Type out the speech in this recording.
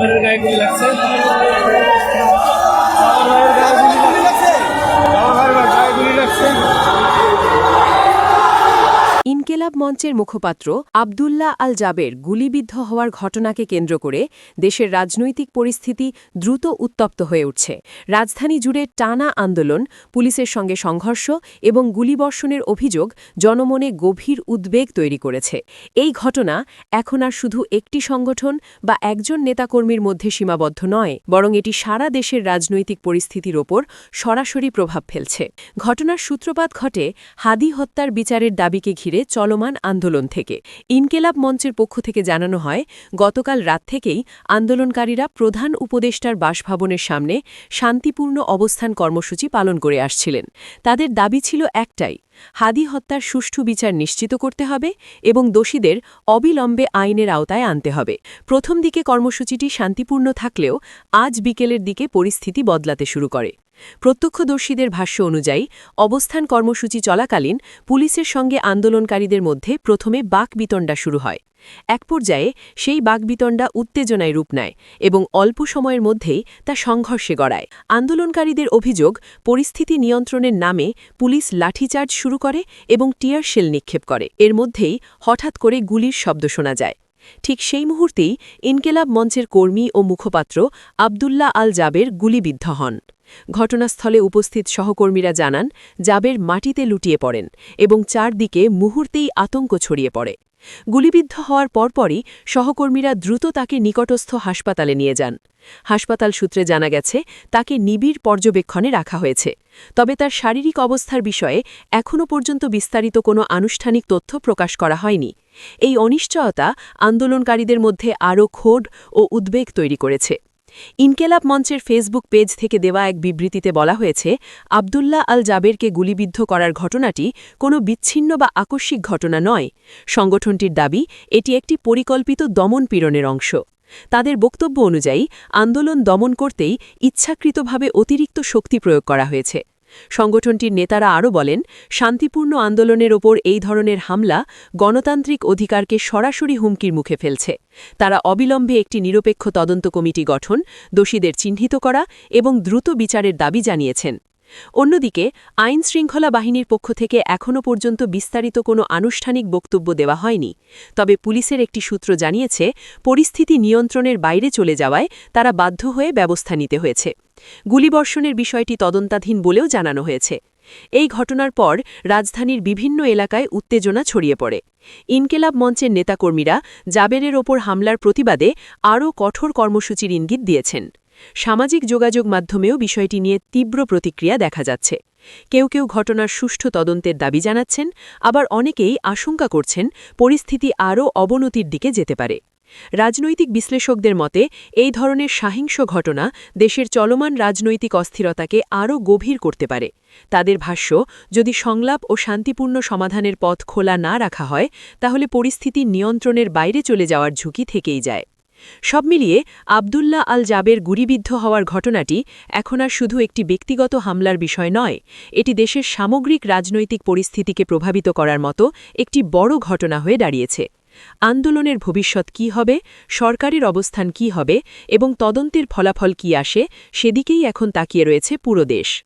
গায়ে গুলি লাগছে। আমার ভাইয়ের গায়ে গুলি লাগছে। আমার ভাইয়ের গায়ে গুলি লাগছে। ইনকেলাব মঞ্চের মুখপাত্র আবদুল্লাহ আল জাবের গুলিবিদ্ধ হওয়ার ঘটনাকে কেন্দ্র করে দেশের রাজনৈতিক পরিস্থিতি দ্রুত উত্তপ্ত হয়ে উঠছে। রাজধানী জুড়ে টানা আন্দোলন, পুলিশের সঙ্গে সংঘর্ষ এবং গুলিবর্ষণের অভিযোগ জনমনে গভীর উদ্বেগ তৈরি করেছে। এই ঘটনা এখন আর শুধু একটি সংগঠন বা একজন নেতাকর্মীর মধ্যে সীমাবদ্ধ নয়, বরং এটি সারা দেশের রাজনৈতিক পরিস্থিতির ওপর সরাসরি প্রভাব ফেলছে। ঘটনার সূত্রপাত ঘটে হাদি হত্যার বিচারের দাবিকে ঘিরে চলমান আন্দোলন থেকে। ইনকেলাব মঞ্চের পক্ষ থেকে জানানো হয়, গতকাল রাত থেকেই আন্দোলনকারীরা প্রধান উপদেষ্টার বাসভবনের সামনে শান্তিপূর্ণ অবস্থান কর্মসূচি পালন করে আসছিলেন। তাদের দাবি ছিল একটাই, হাদি হত্যার সুষ্ঠু বিচার নিশ্চিত করতে হবে এবং দোষীদের অবিলম্বে আইনের আওতায় আনতে হবে। প্রথম দিকে কর্মসূচিটি শান্তিপূর্ণ থাকলেও আজ বিকেলের দিকে পরিস্থিতি বদলাতে শুরু করে। প্রত্যক্ষদর্শীদের ভাষ্য অনুযায়ী অবস্থান কর্মসূচি চলাকালীন পুলিশের সঙ্গে আন্দোলনকারীদের মধ্যে প্রথমে বাকবিতণ্ডা শুরু হয়। এক পর্যায়ে সেই বাকবিতণ্ডা উত্তেজনায় রূপ নেয় এবং অল্প সময়ের মধ্যেই তা সংঘর্ষে গড়ায়। আন্দোলনকারীদের অভিযোগ, পরিস্থিতি নিয়ন্ত্রণের নামে পুলিশ লাঠিচার্জ শুরু করে এবং টিয়ার শেল নিক্ষেপ করে। এর মধ্যেই হঠাৎ করে গুলির শব্দ শোনা যায়। ঠিক সেই মুহূর্তেই ইনকেলাব মঞ্চের কর্মী ও মুখপাত্র আবদুল্লাহ আল জাবের গুলিবিদ্ধ হন। ঘটনাস্থলে উপস্থিত সহকর্মীরা জানান, জাবের মাটিতে লুটিয়ে পড়েন এবং চারদিকে মুহূর্তেই আতঙ্ক ছড়িয়ে পড়ে। গুলিবিদ্ধ হওয়ার পরপরই সহকর্মীরা দ্রুত তাকে নিকটস্থ হাসপাতালে নিয়ে যান। হাসপাতাল সূত্রে জানা গেছে, তাকে নিবিড় পর্যবেক্ষণে রাখা হয়েছে। তবে তার শারীরিক অবস্থার বিষয়ে এখনও পর্যন্ত বিস্তারিত কোনো আনুষ্ঠানিক তথ্য প্রকাশ করা হয়নি। এই অনিশ্চয়তা আন্দোলনকারীদের মধ্যে আরও ক্ষোভ ও উদ্বেগ তৈরি করেছে। ইনকেলাব মঞ্চের ফেসবুক পেজ থেকে দেওয়া এক বিবৃতিতে বলা হয়েছে, আবদুল্লাহ আল জাবেরকে গুলিবিদ্ধ করার ঘটনাটি কোনো বিচ্ছিন্ন বা আকস্মিক ঘটনা নয়। সংগঠনটির দাবি, এটি একটি পরিকল্পিত দমন-পীড়নের অংশ। তাদের বক্তব্য অনুযায়ী আন্দোলন দমন করতেই ইচ্ছাকৃতভাবে অতিরিক্ত শক্তি প্রয়োগ করা হয়েছে। সংগঠনটির নেতারা আরও বলেন, শান্তিপূর্ণ আন্দোলনের ওপর এই ধরনের হামলা গণতান্ত্রিক অধিকারকে সরাসরি হুমকির মুখে ফেলছে। তারা অবিলম্বে একটি নিরপেক্ষ তদন্ত কমিটি গঠন, দোষীদের চিহ্নিত করা এবং দ্রুত বিচারের দাবি জানিয়েছেন। অন্যদিকে আইনশৃঙ্খলা বাহিনীর পক্ষ থেকে এখনও পর্যন্ত বিস্তারিত কোনো আনুষ্ঠানিক বক্তব্য দেওয়া হয়নি। তবে পুলিশের একটি সূত্র জানিয়েছে, পরিস্থিতি নিয়ন্ত্রণের বাইরে চলে যাওয়ায় তারা বাধ্য হয়ে ব্যবস্থা নিতে হয়েছে। গুলিবর্ষণের বিষয়টি তদন্তাধীন বলেও জানানো হয়েছে। এই ঘটনার পর রাজধানীর বিভিন্ন এলাকায় উত্তেজনা ছড়িয়ে পড়ে। ইনকেলাব মঞ্চের নেতাকর্মীরা জাবেরের ওপর হামলার প্রতিবাদে আরও কঠোর কর্মসূচির ইঙ্গিত দিয়েছেন। সামাজিক যোগাযোগ মাধ্যমেও বিষয়টি নিয়ে তীব্র প্রতিক্রিয়া দেখা যাচ্ছে। কেউ কেউ ঘটনার সুষ্ঠু তদন্তের দাবি জানাচ্ছেন, আবার অনেকেই আশঙ্কা করছেন পরিস্থিতি আরও অবনতির দিকে যেতে পারে। রাজনৈতিক বিশ্লেষকদের মতে, এই ধরনের সহিংস ঘটনা দেশের চলমান রাজনৈতিক অস্থিরতাকে আরও গভীর করতে পারে। তাদের ভাষ্য, যদি সংলাপ ও শান্তিপূর্ণ সমাধানের পথ খোলা না রাখা হয়, তাহলে পরিস্থিতি নিয়ন্ত্রণের বাইরে চলে যাওয়ার ঝুঁকি থেকেই যায়। সব মিলিয়ে আবদুল্লাহ আল জাবের গুলিবিদ্ধ হওয়ার ঘটনাটি এখন আর শুধু একটি ব্যক্তিগত হামলার বিষয় নয়, এটি দেশের সামগ্রিক রাজনৈতিক পরিস্থিতিকে প্রভাবিত করার মতো একটি বড় ঘটনা হয়ে দাঁড়িয়েছে। আন্দোলনের ভবিষ্যৎ কী হবে, সরকারের অবস্থান কী হবে এবং তদন্তের ফলাফল কী আসে, সেদিকেই এখন তাকিয়ে রয়েছে পুরো দেশ।